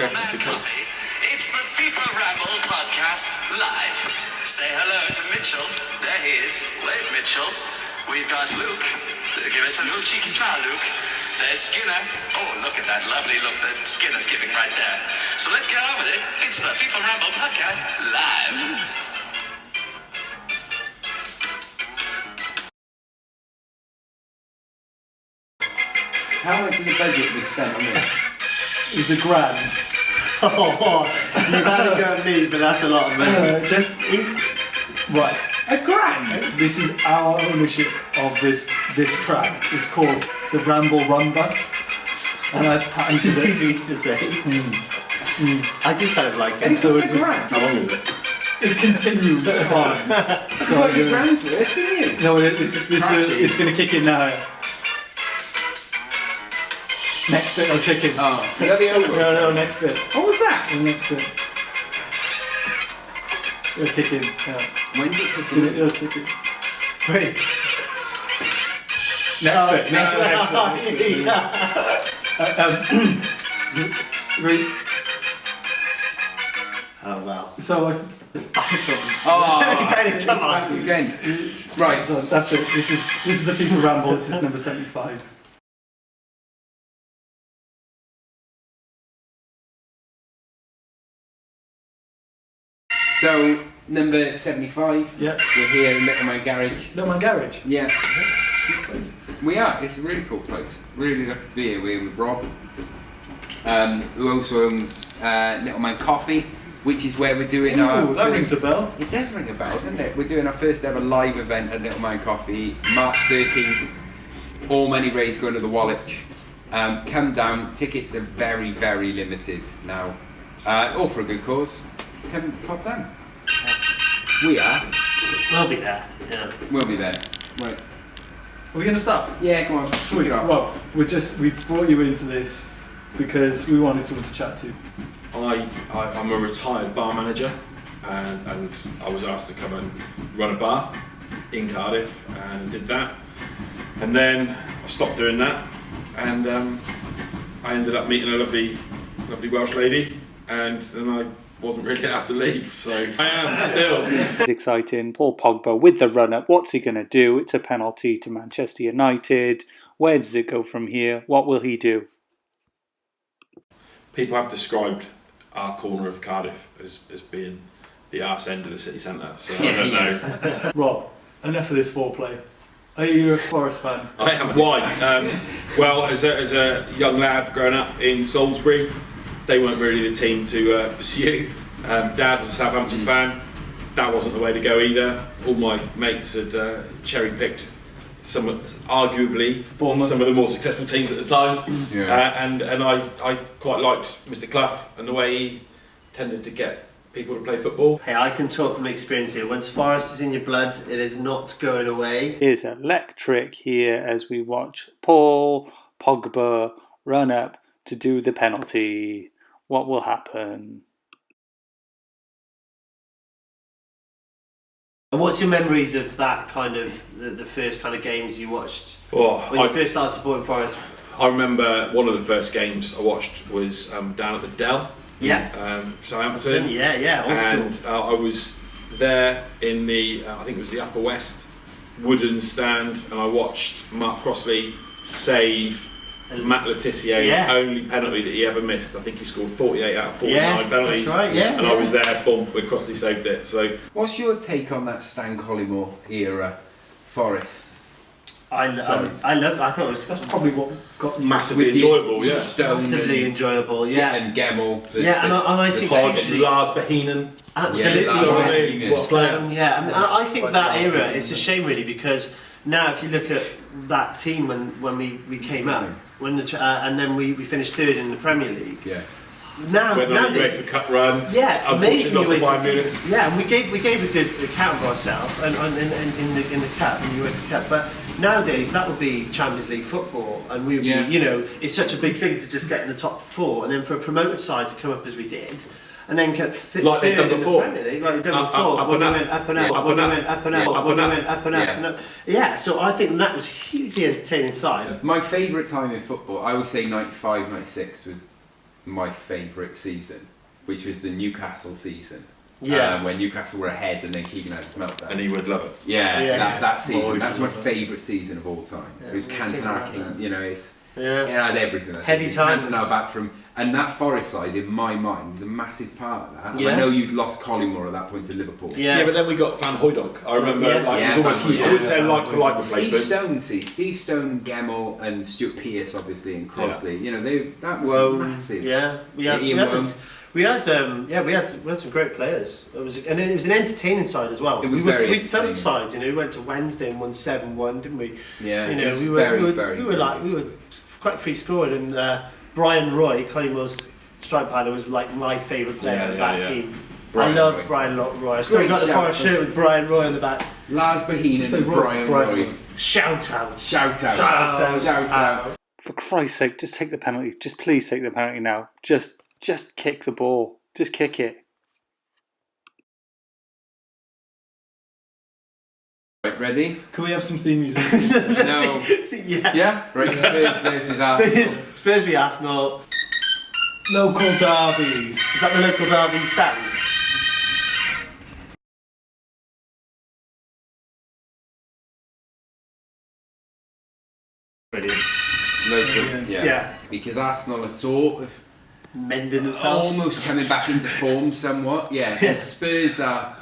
Okay, because it's the FIFA Ramble podcast live. Say hello to Mitchell. There he is. Wave, Mitchell. We've got Luke. Give us a little cheeky smile, Luke. There's Skinner. Oh, look at that lovely look that Skinner's giving right there. So let's get on with it. It's the FIFA Ramble podcast live. How much of the budget was spent on this? It's £1 grand. Oh, you've had a go at me, but that's a lot of money. Right. £1 grand? This is our ownership of this track. It's called the Ramble Rumba. And I've patented Does he it. mean to say? I do kind of like it. And so it just, how long is it? it continues on. You got your grand's worth, didn't you? No, it's going to kick in now. Next bit, I'll kick in. Oh, is that the over? No, next bit. What was that? The next bit. It'll kick in. Yeah. When's it kicking in? It'll kick in. Wait. Next bit. Oh, well. So I. Oh, Come on. Again. Right. So that's it. This is the FIFA Ramble. This is number 75. So, number 75. Yeah. We're here in Little Man Garage. Little Man Garage. Yeah. Sweet place. We are. It's a really cool place. Really lucky to be here. We're with Rob, who also owns Little Man Coffee, which is where we're doing our... Ooh, that rings a bell. It does ring a bell, doesn't it? We're doing our first ever live event at Little Man Coffee, March 13th. All money raised going to the Woolwich. Come down. Tickets are very, very limited now. All for a good cause. Come pop down. We are. We'll be there. Yeah. We'll be there. Right. Are we going to start? Yeah, come on. Sweet. Kick it off. Well, we've brought you into this because we wanted someone to chat to. I'm a retired bar manager, and I was asked to come and run a bar in Cardiff, and did that. And then I stopped doing that, and I ended up meeting a lovely Welsh lady, and then I wasn't really allowed to leave, so I am still. It's exciting. Paul Pogba with the run-up. What's he going to do? It's a penalty to Manchester United. Where does it go from here? What will he do? People have described our corner of Cardiff as being the arse end of the city centre, so I don't know. Rob, enough of this foreplay. Are you a Forest fan? I am. Why? Well, as a young lad growing up in Salisbury, they weren't really the team to pursue. Dad was a Southampton fan. That wasn't the way to go either. All my mates had cherry-picked arguably some of the more successful teams at the time. Yeah. And I quite liked Mr. Clough and the way he tended to get people to play football. Hey, I can talk from experience here. Once Forest is in your blood, it is not going away. It's electric here as we watch Paul Pogba run up to do the penalty. What will happen? And what's your memories of that kind of, the first kind of games you watched when you first started supporting Forest? I remember one of the first games I watched was down at the Dell. Yeah. Southampton. Yeah, old and school. I was there in the, I think it was the Upper West wooden stand, and I watched Mark Crossley save Matt Letizier's only penalty that he ever missed. I think he scored 48 out of 49 penalties. That's right, and I was there, boom, when Crossley saved it. So, what's your take on that Stan Collymore era Forest? I thought it was That's probably what got you. massively enjoyable, yeah. Stone massively enjoyable, yeah. And Gemmell. And I think actually, Lars Bahinen. absolutely, Yeah, Do you know what I mean? What a player. yeah. I mean, I think that era, it's a shame really, because now if you look at that team when we came up, when and then we finished third in the Premier League. Yeah. Now, Went on a UEFA Cup run. yeah, amazing. Unfortunately lost to Bayern Munich. Yeah, and we gave a good account of ourselves and in the cup, in the UEFA Cup. But nowadays that would be Champions League football, and we would be, you know, it's such a big thing to just get in the top four, and then for a promoted side to come up as we did. And then get like they've done before. Like they've done before. When we went up and up, when we went up and up, when we went up and up and up. Yeah, so I think that was a hugely entertaining side. My favourite time in football, I would say 95, 96 was my favourite season, which was the Newcastle season. Yeah. When Newcastle were ahead and then Keegan had his meltdown. And he would love it. Yeah. That season. Oh, That's my yeah. favourite season of all time. Yeah, it was we'll Cantona take that. King, it's... Yeah. It had everything. That Heady season. times. Cantona back from... And that Forest side, in my mind, is a massive part of that. And Yeah. I know you'd lost Collymore at that point to Liverpool. Yeah. But then we got Van Hooijdonk. I remember, Yeah. it was Yeah, almost, Van I wouldn't say Hooijdonk. like for like Steve replacement. Stone, Gemmell and Stuart Pearce, obviously, and Crossley. That was Well, massive. yeah, we had some great players. It was an entertaining side as well. It was we very we thumped entertaining. sides. We went to Wednesday and won 7-1, didn't we? Yeah, You it know, was we were very, we were, very we were good. we were quite free scoring, and Brian Roy, Collymmore's stripe pilot, was like my favourite player of that team. Brian I loved Roy. Brian Roy. I still Great got the shout. Forest shirt with Brian Roy on the back. Lars Bohinen So and Brian Roy. Shout out! Shout out. Shout out! For Christ's sake, just take the penalty. Just please take the penalty now. Just kick the ball. Just kick it. Right, ready? Can we have some theme music? No. Yeah. Yeah? Right, Spurs versus Arsenal. Spurs v Arsenal. Local derbies. Is that the local derby sound? Brilliant. Local, Yeah. Because Arsenal are sort of Mending themselves. almost coming back into form somewhat. Yeah. And Spurs are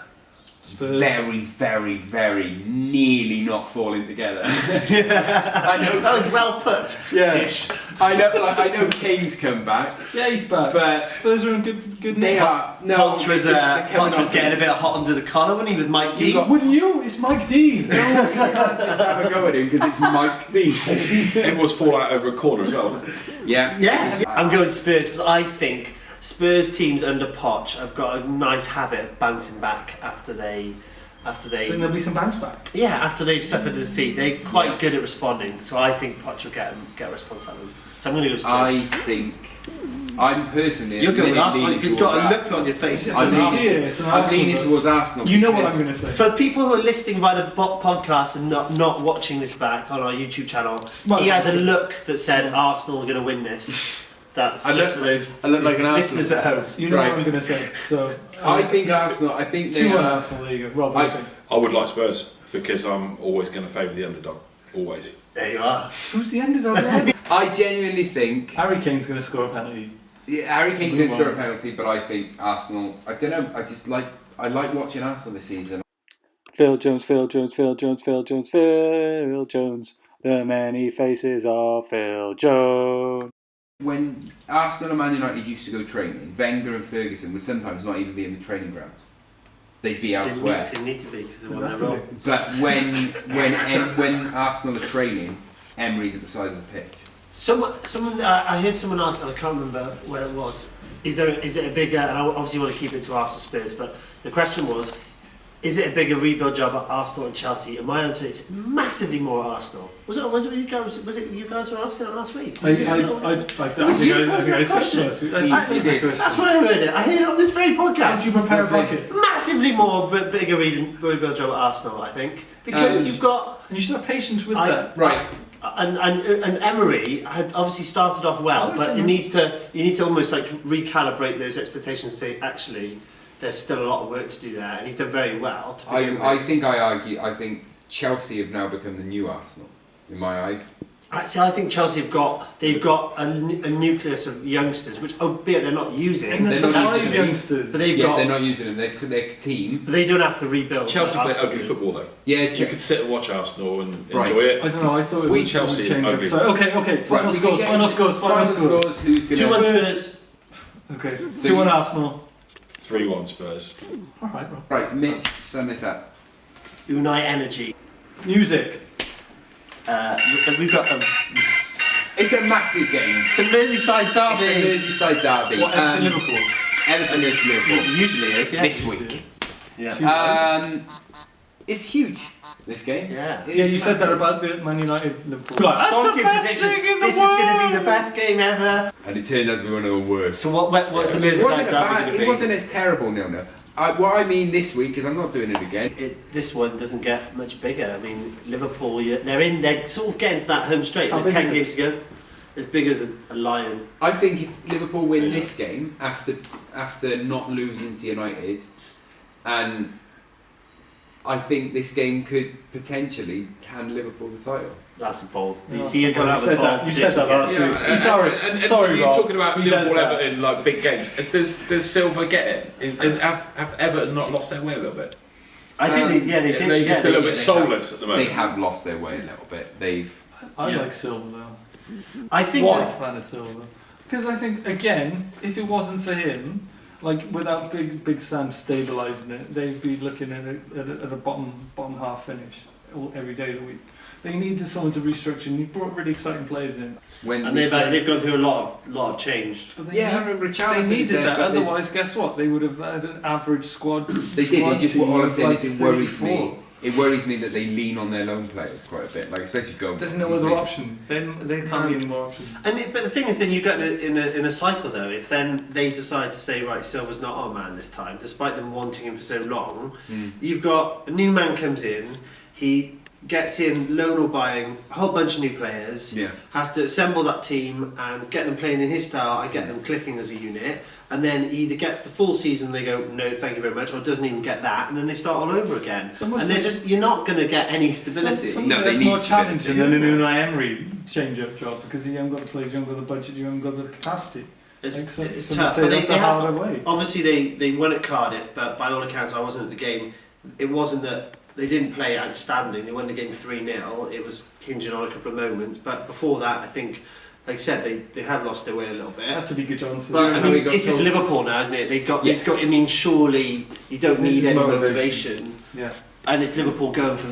very, very, very nearly not falling together. I know. That was well put. Yeah. Ish. I know Kane's come back, Yeah, he's back. but Spurs are in good they nick. are no. Poch was they're coming Poch was off- getting a bit hot under the collar when he was Mike D. got- Wouldn't you? It's Mike Dean. No, you can't just have a go at him because it's Mike Dean. It was fallout over a corner as well. Yeah. Yeah, I'm going Spurs because I think Spurs teams under Poch have got a nice habit of bouncing back after they. So there'll be some bounce back. Yeah, after they've suffered a defeat, they're quite good at responding. So I think Poch will get a response out of them. So I'm going to go Spurs. I'm personally. You're going with Arsenal. leaning You've got a towards look on Arsenal. your face. It's I'm an leaning- Arsenal. It's an I'm Arsenal, leaning but towards Arsenal. You know what because- I'm going to say. For people who are listening via the podcast and not watching this back on our YouTube channel, Smart he had a action. look that said Arsenal are going to win this. That's I just look- for those I look like an Arsenal. listeners at home. You know Right. what I'm going to say. So I think Arsenal. I think they 2-1 are. Arsenal. There you go. Rob, what do you think? I would like Spurs because I'm always going to favour the underdog. Always. There you are. Who's the underdog there? I genuinely think Harry Kane's going to score a penalty. Harry Kane Blue can score a one. penalty, but I think Arsenal. I don't know. I like watching Arsenal this season. Phil Jones, Phil Jones, Phil Jones, Phil Jones, Phil Jones. The many faces of Phil Jones. When Arsenal and Man United used to go training, Wenger and Ferguson would sometimes not even be in the training ground. They'd be elsewhere. Didn't need to be because they won Didn't their have role. to be. But when Arsenal are training, Emery's at the side of the pitch. Someone I heard someone ask, and I can't remember where it was. Is it a bigger? And I obviously want to keep it to Arsenal Spurs, but the question was, is it a bigger rebuild job at Arsenal and Chelsea? And my answer is massively more Arsenal. Was it you guys? Was it you guys were asking it last week? I Was it- think I said so. You did. That's why I heard it. I heard it on this very How podcast. did you prepare a bucket? Massively more bigger rebuild job at Arsenal, I think, because you've got. And you should have patience with I- that. Right. And Emery had obviously started off well, but you need to almost like recalibrate those expectations and say actually there's still a lot of work to do there, and he's done very well. To begin with. I think Chelsea have now become the new Arsenal in my eyes. Actually, I think Chelsea have got a nucleus of youngsters, which albeit they're not using, And there's They're not five using it. youngsters. but they've Yeah, got. they're not using them. Their team. But they don't have to rebuild. Chelsea like play Arsenal ugly do. football though. Yeah, You could sit and watch Arsenal and Right. enjoy it. I don't know. I thought it We would Chelsea is change up. ugly. So, okay. Final we can scores. get Final into scores. Final scores. Who's going 2-1 to? Spurs. Okay. So 2-1 you- Arsenal. 3-1 Spurs. All right, Rob. Right, Mitch, sum this up. Unai Energy. Music. We've got them. It's a massive game. It's a Merseyside It's derby. the Merseyside derby. What? Everton, Liverpool. Everton versus Liverpool. It usually is, yeah. This week. Yeah. It's huge. This game. Yeah. Yeah, you said that about the Man United Liverpool. That's the Stonking best predictions. thing in the This is going to be the best game ever. And it turned out to be one of the worst. So what's the It Merseyside wasn't, derby going to be? it wasn't a terrible nil-nil. What I mean this week is I'm not doing it again. This one doesn't get much bigger. I mean, Liverpool, they're sort of getting to that home straight. How They're big 10 is it? games to go. as big as a lion. I think if Liverpool win this game after not losing to United, and I think this game could potentially hand Liverpool the title. That's a bold. No, You see, you've got to have a bold You said that prediction. last week. Sorry, and you're Rob. talking about He does Liverpool that. Everton like big games. Does Silva get it? Have Everton not lost their way a little bit? I think they did. They're just a little bit they soulless at the They moment. have lost their way a little bit. I Yeah. like Silva though. I think What? that- Fan of Silva. Because I think, again, if it wasn't for him, like without Big Sam stabilising it, they'd be looking at a bottom half finish every day of the week. They needed someone to restructure, and he brought really exciting players in. and they've gone through a lot of change. But they I remember they Richarlison needed there, that. but this- Otherwise, guess what? They would have had an average squad. They did. squad It just team all I'm of saying like is it worries 34. me. It worries me that they lean on their lone players quite a bit, like especially Gomez. There's no He's other been- option. There can't be any more options. But the thing is, then you get in a cycle though. If then they decide to say, right, Silva's not our man this time, despite them wanting him for so long, you've got a new man comes in. He gets in loan or buying a whole bunch of new players. Yeah. Has to assemble that team and get them playing in his style and get them clicking as a unit. And then he either gets the full season, they go, no, thank you very much, or doesn't even get that, and then they start all over again. Someone and they're said- just, you're not going to get any stability. No, they It's need more stability. challenging than an Unai Emery change-up job because you haven't got the players, you haven't got the budget, you haven't got the capacity. It's Like, so tough. say But that's they the have- harder way. Obviously, they won at Cardiff, but by all accounts, I wasn't at the game. It wasn't that they didn't play outstanding. They won the game 3-0. It was hinging on a couple of moments. But before that, I think, like I said, they have lost their way a little It had bit. to be good Johnson. But I how he mean, got this is told? Liverpool now, isn't it? They've got. I mean, surely you don't This need is any motivation. motivation. Yeah. And it's Liverpool going for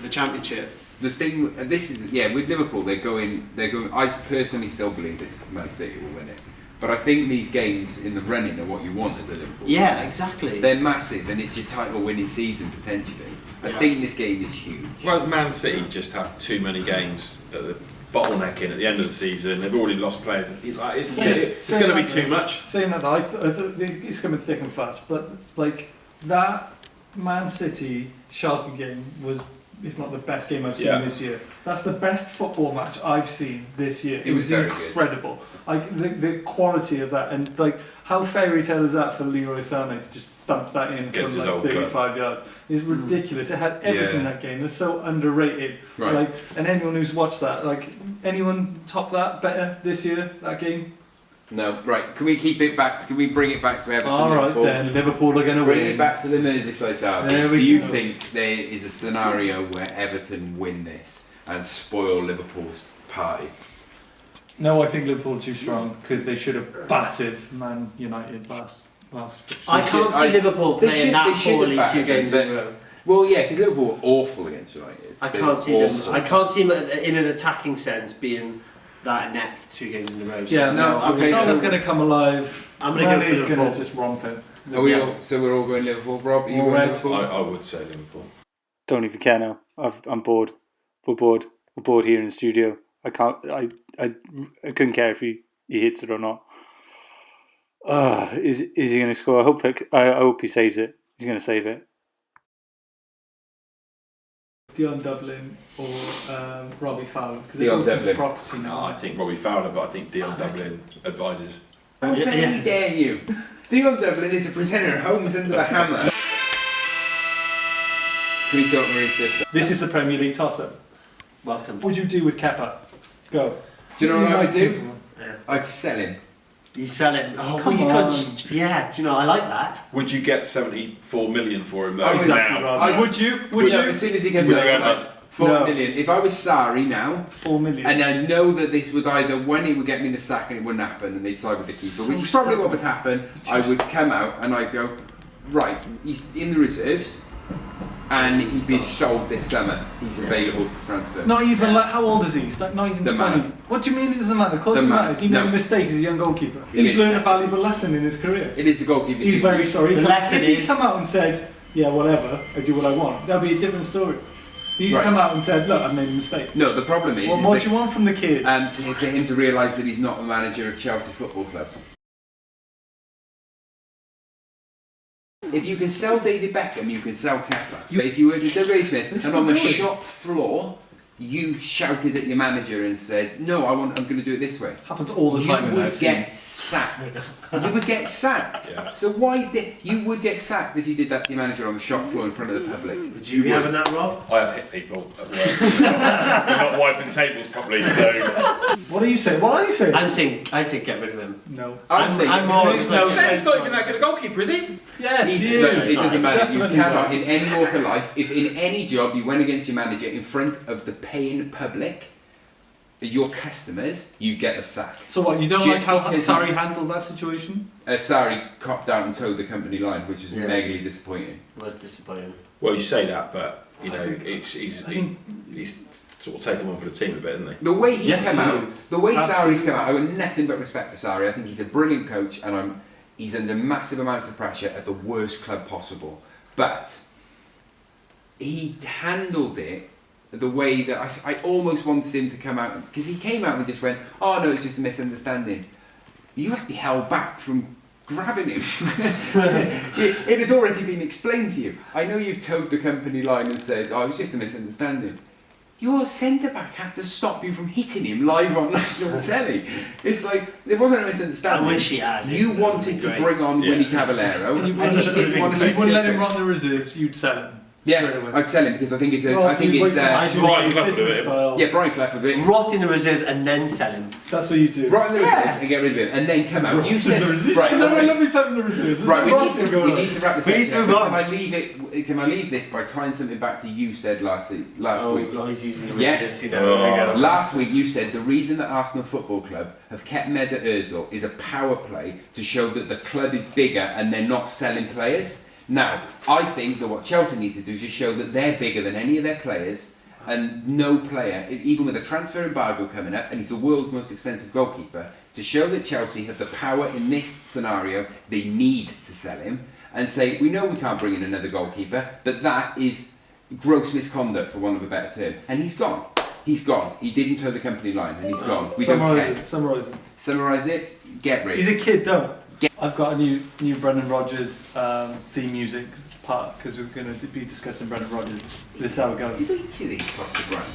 the championship. The thing, and this is with Liverpool, they're going. I personally still believe it's Man City will win it, but I think these games in the running are what you want as a Liverpool. Yeah, exactly. They're massive, and it's your title-winning season potentially. I think this game is huge. Well, Man City just have too many games at the bottlenecking at the end of the season. They've already lost players. It's going to be too much. Saying that, I thought it's coming thick and fast, but like that Man City Schalke game was, if not the best game I've seen this year. That's the best football match I've seen this year. It was very good. incredible. Like the quality of that, and like how fairy tale is that for Leroy Sané to just thump that in Against from his like old club. 35 yards? It's ridiculous. It had everything Yeah. that game. It's so underrated. Right. Like, and anyone who's watched that, like anyone top that better this year? That game. No, right. Can we keep it back? Can we bring it back to Everton? All right Liverpool? then, Liverpool are going to Bring win. it back to the Merseyside derby. There we Do you go. think there is a scenario where Everton win this and spoil Liverpool's party? No, I think Liverpool are too strong because they should have battered Man United last. I can't see Liverpool they playing should- that they should have poorly battered 2 games them, in a row. Well, yeah, because Liverpool were awful against United. I They can't were see them. awful. I can't see them in an attacking sense being that inept 2 games in a row. So Yeah, no. I'm Okay, gonna Salah's go- going to come alive. I'm gonna go for Mane's going Liverpool. to just romp it. Are we Yeah. all, so we're all going Liverpool, Rob? Are you All going red. Liverpool? I would say Liverpool. Don't even care now. I'm bored. We're bored. We're bored here in the studio. I can't. I couldn't care if he hits it or not. Is he going to score? I hope he saves it. He's going to save it. Dion Dublin or Robbie Fowler. 'Cause Dion they're both Dublin. property No, now. I think Robbie Fowler, but I think Dion Dublin advises. How very dare you? Dion Dublin is a presenter at Homes Under the Hammer. Can we talk Mauricio? This is the Premier League toss-up. Welcome. What would you do with Kepa? Go. Do you know what I would do? Superman. Yeah. I'd sell him. You sell him. Oh, Come well, you on. could. Yeah, do you know, I like that. Would you get 74 million for him though? Oh, Exactly, now? Rob. Would you? Would No, you? as soon as he comes Would you over, ever? 4 No. million. If I was Sarri now, 4 million. and I know that this would either when he would get me the sack and it wouldn't happen, and they'd side with the keeper, which is probably what would happen. I would come out and I'd go, right, he's in the reserves, and he's being sold this summer. He's available for transfer. Not even like, how old is he? He's like not even The 20. man. What do you mean it doesn't matter? Of course The it man. matters. He made No. a mistake as a young goalkeeper. It He's is. learned a valuable lesson in his career. It is the goalkeeper. He's very sorry. The lesson if he is- come out and said, yeah, whatever, I do what I want, that'll be a different story. He's Right. come out and said, look, I made a mistake. No, the problem is, What is more that, do you want from the kid? for him to realise that he's not the manager of Chelsea Football Club. If you can sell David Beckham, you can sell Kepa. But if you were to do Smith and on the shop floor, you shouted at your manager and said, "No, I'm going to do it this way." Happens all the time. You would get sacked. You would get sacked. Yeah. So you would get sacked if you did that to your manager on the shop floor in front of the public. Would you be having that, Rob? I have hit people at work. They're not wiping tables properly, so What are you saying? What are you saying? I say get rid of him. No. I'm more Makes no like, sense. he's not even that good a goalkeeper, is he? Yes, Look, you. it doesn't matter. You Definitely cannot, not. in any walk of life, if in any job you went against your manager in front of the paying public, your customers, you get a sack. So what? You don't like Just how because Sarri he's- handled that situation? Sarri copped out and towed the company line, which was Yeah. megally disappointing. was disappointing. Well, you say that, but you know, I think- he's sort of taken one for the team a bit, isn't he? The way he's Yes, come he out, is. the way Absolutely. Sarri's come out, I got nothing but respect for Sarri. I think he's a brilliant coach, and he's under massive amounts of pressure at the worst club possible. But he handled it the way that I almost wanted him to come out, because he came out and just went, "Oh no, it's just a misunderstanding." You have to be held back from grabbing him. it had already been explained to you. I know you've towed the company line and said, "Oh, it was just a misunderstanding." Your centre back had to stop you from hitting him live on national telly. It's like there wasn't a misunderstanding. I wish he had. You wanted to bring on Yeah. Willy Caballero, And you and he didn't want to. You wouldn't let him run the reserves. You'd sell him. Straight Yeah, away. I'd sell him because I think it's a. Well, I think you it's. wait for Brian Nigel Clough business would do it. style. Yeah, Brian Clough would do it. Rot in the reserves and then sell him. That's what you do. Right in the reserves and get rid of him, and then come out. You said right. No, okay. I love your time in the reserves. Right, we There's need, no to, going we on. need to wrap this We up. need to move But on. Can I leave this by tying something back to you said last week? Oh, he's using the Yes. reserves, you know. There we go. Last week you said the reason that Arsenal Football Club have kept Mesut Ozil is a power play to show that the club is bigger and they're not selling players. Now, I think that what Chelsea need to do is just show that they're bigger than any of their players, and no player, even with a transfer embargo coming up, and he's the world's most expensive goalkeeper, to show that Chelsea have the power in this scenario, they need to sell him, and say, we know we can't bring in another goalkeeper, but that is gross misconduct, for want of a better term. And he's gone. He's gone. He didn't toe the company line, and he's gone. We don't care. Summarise it. Summarise it. Get rid. He's a kid, don't. I've got a new Brendan Rodgers theme music part because we're going to be discussing Brendan Rodgers. This is how it goes. Did each of these cost a grand?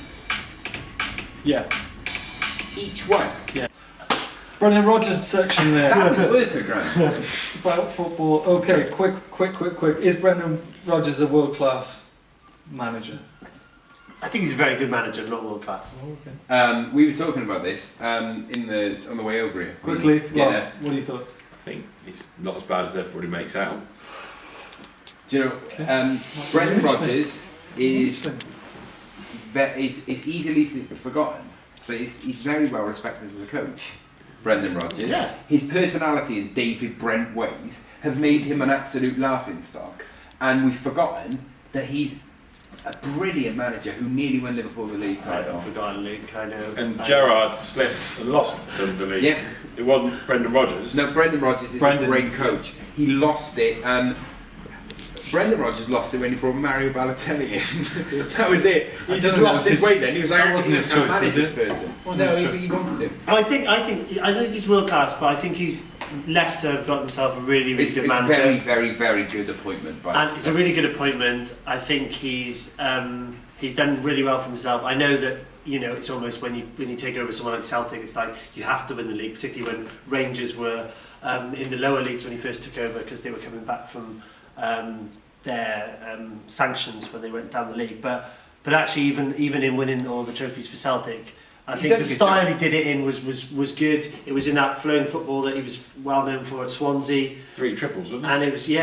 Yeah. Each one. Brendan Rodgers section there. That was worth a grand. About football. Okay, quick. Is Brendan Rodgers a world class manager? I think he's a very good manager, not world class. Okay. We were talking about this on the way over here. Quickly, Skinner. what are your thoughts? I think he's not as bad as everybody makes out. Do you know, Brendan Rodgers is easily forgotten, but he's very well respected as a coach. Brendan Rodgers. Yeah. His personality and David Brent ways have made him an absolute laughingstock, and we've forgotten that he's a brilliant manager who nearly won Liverpool the league title. I've forgotten Luke, I know. And Gerrard slipped and lost the league. Yeah. It wasn't Brendan Rodgers. No, Brendan Rodgers is a great coach. He lost it. Brendan Rodgers lost it when he brought Mario Balotelli in. That was it. He just lost his way then. He was like, that wasn't I his can't choice, manage was this it? person. Wasn't No, his choice. he wanted him. I think he's world class, but I think Leicester have got himself a really, really It's good a manager. very, very, very good appointment. And it's a really good appointment. I think he's done really well for himself. I know that it's almost when you take over someone like Celtic, it's like you have to win the league, particularly when Rangers were in the lower leagues when he first took over because they were coming back from their sanctions when they went down the league. But actually, even in winning all the trophies for Celtic, I He's think done the a good style job. he did it in was good. It was in that flowing football that he was well known for at Swansea, 3 triples, wasn't it? and it was He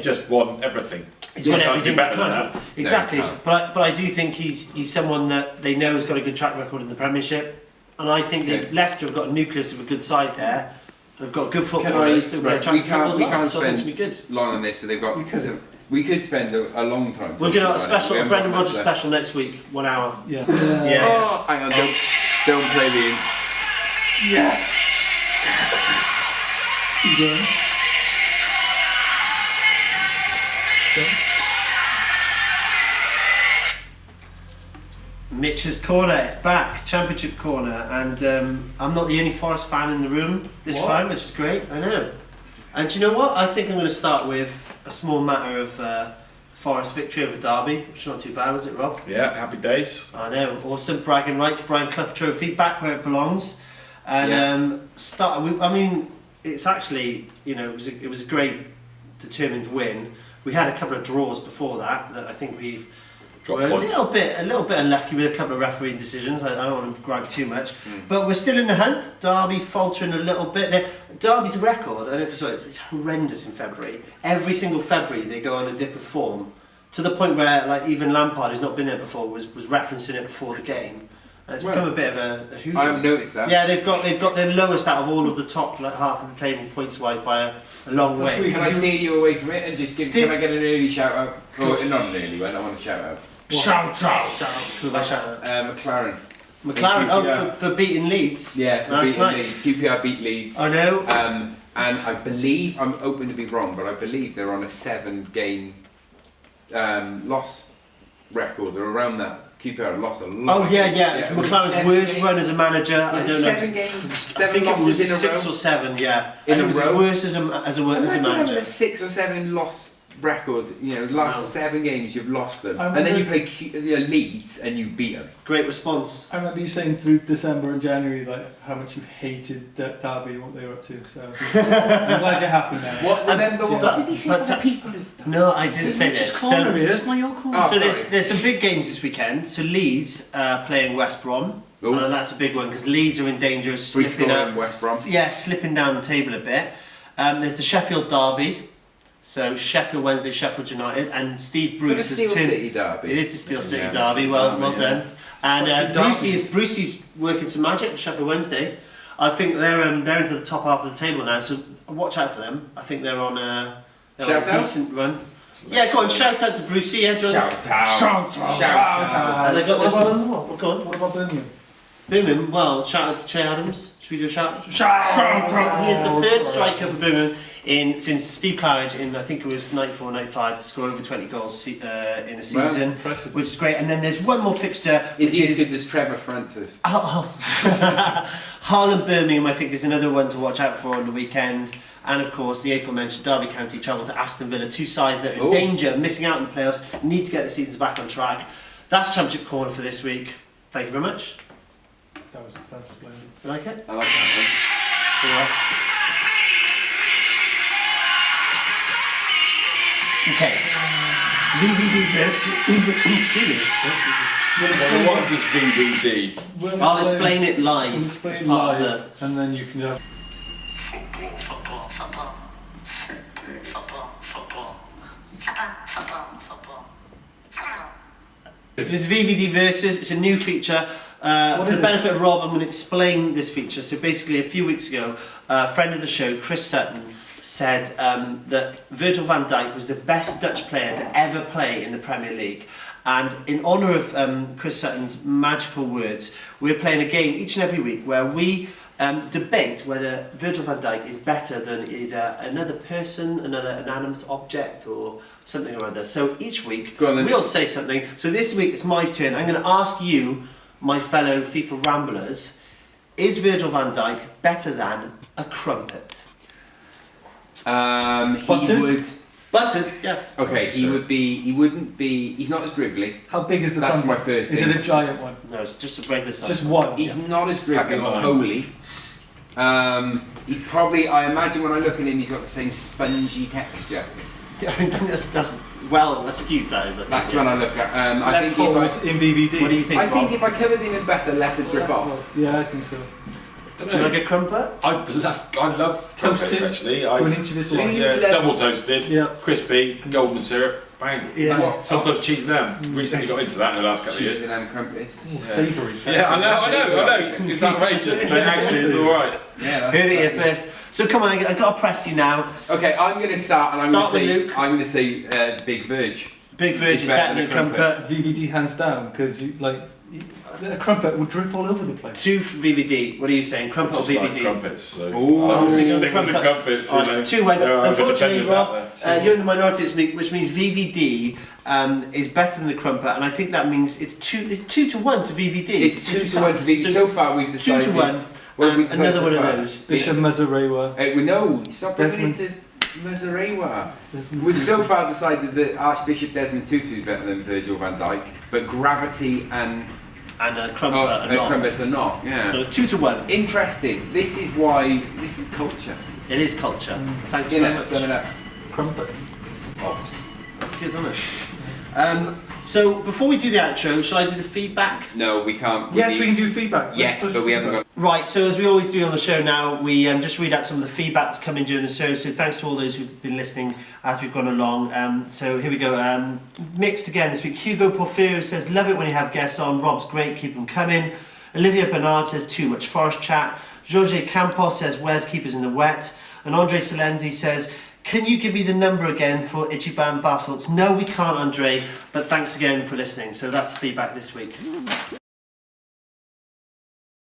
just won everything. He's won You can't everything. do better than that. Exactly. No, you can't. But I do think he's someone that they know has got a good track record in the Premiership, and I think Yeah. Leicester have got a nucleus of a good side there. They've got good Can footballers. They've got a right, track we record as can't well, so I think spend it's gonna be good. long on this, but they've got. We could. We could spend a long time. We're going to have a talking about it. special, We a haven't Brendan got much Rodgers left. special next week, 1 hour. Yeah. Yeah. Oh, hang on, don't play the. Yes. Yeah. Mitch's Corner, it's back, Championship Corner, and I'm not the only Forest fan in the room this What? time, which is great, I know. And do you know what? I think I'm going to start with a small matter of Forest victory over Derby, which is not too bad, was it, Rob? Yeah, happy days. I know, awesome. Bragging rights, Brian Clough Trophy, back where it belongs. And it's actually, it was a great, determined win. We had a couple of draws before that I think we've Dropped were a points. little bit unlucky with a couple of refereeing decisions. I don't want to gripe too much, but we're still in the hunt. Derby faltering a little bit. Derby's record, I don't know if you saw it, it's horrendous in February. Every single February they go on a dip of form, to the point where like even Lampard, who's not been there before, was referencing it before the game. And it's become a bit of a hoodoo. I haven't noticed that. Yeah, they've got their lowest out of all of the top half of the table points wise by a long way. Can I steer you away from it and just can I get an early shout out? Or not an early one, I want a shout out. Shout out! Who have I shout out? McLaren. McLaren, for beating Leeds. Yeah, for last beating night. Leeds. QPR beat Leeds. I know. And I believe, I'm open to be wrong, but I believe they're on a 7-game loss record or around that. QPR lost a lot. Oh yeah. McLaren's worst run as a manager. I don't know. 7 games, I 7 think it losses was in a 6 row. or 7, yeah. In And a it was his row? worst as a Imagine having manager. a 6 or 7 loss record. Last Wow. 7 games you've lost them, I and then you remember- play Leeds and you beat them. Great response. I remember you saying through December and January like how much you hated Derby and what they were up to. So I'm glad you're happy now. What did he say? but- People. No, I didn't say this. Corner Don't- is not your corner. Oh, So sorry. there's some big games this weekend. So Leeds playing West Brom, Oh. and that's a big one because Leeds are in danger of Free slipping score out. in West Brom. Yeah, slipping down the table a bit. There's the Sheffield derby. So Sheffield Wednesday, Sheffield United, and Steve So the Bruce has Steel turned. City derby. It is the Steel City Yeah, derby. Well derby, done. And Fucking Brucey's working some magic at Sheffield Wednesday. I think they're into the top half of the table now. So watch out for them. I think they're on a Shout out? decent run. Yeah, go on. Shout out to Brucey. Yeah, John. Shout out! Shout out! Has they got What this about- one more? Go on. What about Birmingham? Birmingham, well, shout out to Che Adams. Should we do a shout? Shout out! He is the first striker for Birmingham since Steve Claridge in, I think it was 94, 95, to score over 20 goals in a season, impressive. which is great. And then there's one more fixture, Is which he as is good as Trevor Francis? Harlem Birmingham, I think, is another one to watch out for on the weekend. And of course, the aforementioned Derby County travel to Aston Villa, two sides that are in danger of missing out in the playoffs, need to get the seasons back on track. That's Championship Corner for this week. Thank you very much. That's splendid. You like it? I like that Okay. VVD versus. Excuse me. Well, what is VVD? I'll explain it live. We'll as explain part live, of and then you can have. This is VVD versus. It's a new feature. For the benefit of Rob, I'm going to explain this feature. So basically, a few weeks ago, a friend of the show, Chris Sutton, said that Virgil van Dijk was the best Dutch player to ever play in the Premier League. And in honour of Chris Sutton's magical words, we're playing a game each and every week where we debate whether Virgil van Dijk is better than either another person, another inanimate object, or something or other. So each week, Go on then. we'll say something. So this week, it's my turn. I'm going to ask you, my fellow FIFA Ramblers, is Virgil van Dijk better than a crumpet? He Buttered? would. Buttered, yes. Okay, he would be. He wouldn't be. He's not as dribbly. How big is the That's front? my first Is thing. it a giant one? No, it's just a regular size. Just one. He's not as dribbly Packet or line. holy. He's probably. I imagine when I look at him, he's got the same spongy texture. I think that's well astute, that is. I think, That's yeah. when I look at. I Less think holes if in VVD. What do you think, I think Rob? if I covered him in better, less would drip off. Yeah, I think so. Do you like a crumpet? I love crumpets Toasted actually. to an inch of this line. Yeah, level- double toasted, Yeah. crispy, golden syrup, bang. Yeah. Bang. Sometimes cheese and ham. Recently got into that in the last couple of years. Cheese and crumpets. Savoury. Yeah, I know. It's outrageous, but actually it's all right. Yeah. Heard it here first. So come on, I've got to press you now. Okay, I'm going to start, and Start with I'm going to Luke. say. I'm going to say Big Verge. Big Virg It's is better better than a than a crumpet. VVD hands down because a crumpet would drip all over the place. Two for VVD. What are you saying? Crumpet or Just like VVD? crumpets. So Ooh. I'll So you're stick with the crumpet. crumpets. Oh, it's 2-1. There are other Unfortunately, defenders out Rob, there. you're in the minority this week, which means VVD is better than the crumpet, and I think that means it's 2-1 to VVD. It's 2-1 to VVD. So far, we've decided. 2-1. What have we decided Another so one of far? those. Bishop Mazarewa. No, stop bringing it Desmond. to Mazarewa. We've so far decided that Archbishop Desmond Tutu is better than Virgil van Dijk, but Gravity and Crumpets are not. Yeah. So it's 2-1. Interesting. This is why. This is culture. It is culture. Thanks very much. Sum it up. Crumpet. Ops. That's good, isn't it? So before we do the outro, shall I do the feedback? No, we can't. Yes, we can do feedback. Yes, but we haven't got. Right, so as we always do on the show now, we just read out some of the feedback that's come in during the show. So thanks to all those who've been listening as we've gone along. So here we go. Mixed again this week. Hugo Porfirio says, love it when you have guests on. Rob's great, keep them coming. Olivia Bernard says, too much Forest chat. Jorge Campos says, where's keepers in the wet? And Andre Salenzi says, can you give me the number again for Ichiban bath salts? No, we can't, Andre, but thanks again for listening. So that's feedback this week.